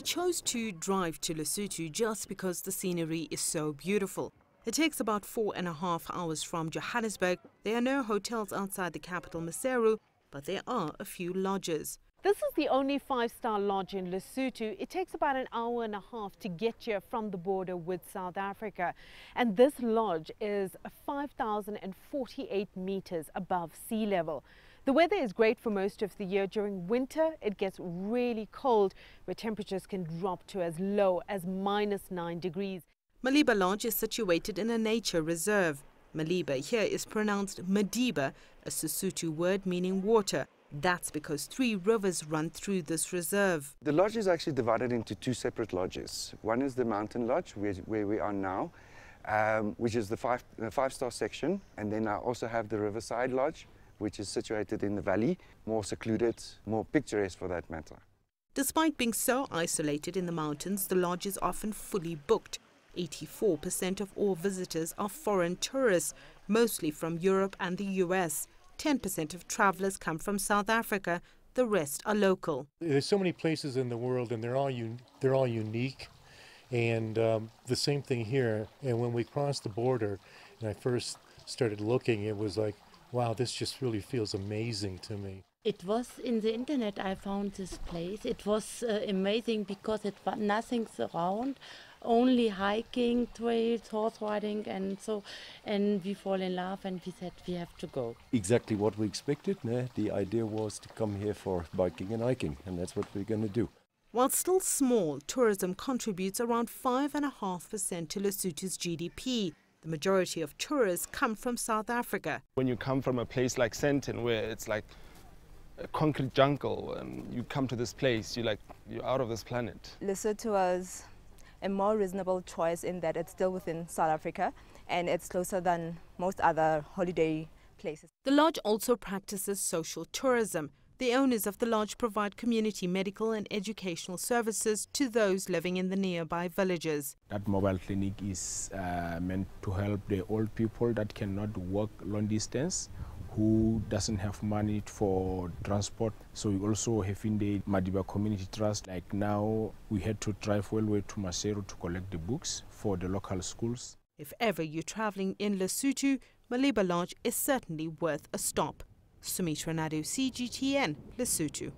I chose to drive to Lesotho just because the scenery is so beautiful. It takes about 4.5 hours from Johannesburg. There are no hotels outside the capital, Maseru, but there are a few lodges. This is the only 5-star lodge in Lesotho. It takes about an hour and a half to get here from the border with South Africa. And this lodge is 5,048 meters above sea level. The weather is great for most of the year. During winter, it gets really cold, where temperatures can drop to as low as -9 degrees. Maliba Lodge is situated in a nature reserve. Maliba here is pronounced Madiba, a Sesotho word meaning water. That's because 3 rivers run through this reserve. The lodge is actually divided into 2 separate lodges. One is the Mountain Lodge, where we are now, which is the 5-star section. And then I also have the Riverside Lodge, which is situated in the valley, more secluded, more picturesque for that matter. Despite being so isolated in the mountains, the lodge is often fully booked. 84% of all visitors are foreign tourists, mostly from Europe and the US. 10% of travelers come from South Africa. The rest are local. There's so many places in the world, and they're all unique. And the same thing here. And when we crossed the border, and I first started looking, it was like, wow, this just really feels amazing to me. It was in the internet I found this place. It was amazing because it was nothing's around, only hiking, trails, horse riding, and we fall in love and we said we have to go. Exactly what we expected. No? The idea was to come here for biking and hiking, and that's what we're going to do. While still small, tourism contributes around 5.5% to Lesotho's GDP. The majority of tourists come from South Africa. When you come from a place like Sandton, where it's like a concrete jungle, and you come to this place, you're out of this planet. Lesotho was a more reasonable choice in that it's still within South Africa and it's closer than most other holiday places. The lodge also practices social tourism. The owners of the lodge provide community medical and educational services to those living in the nearby villages. That mobile clinic is meant to help the old people that cannot walk long distance, who doesn't have money for transport. So we also have in the Madiba Community Trust. Like now, we had to drive all the way to Maseru to collect the books for the local schools. If ever you're traveling in Lesotho, Maliba Lodge is certainly worth a stop. Sumitra Nadu, CGTN, Lesotho.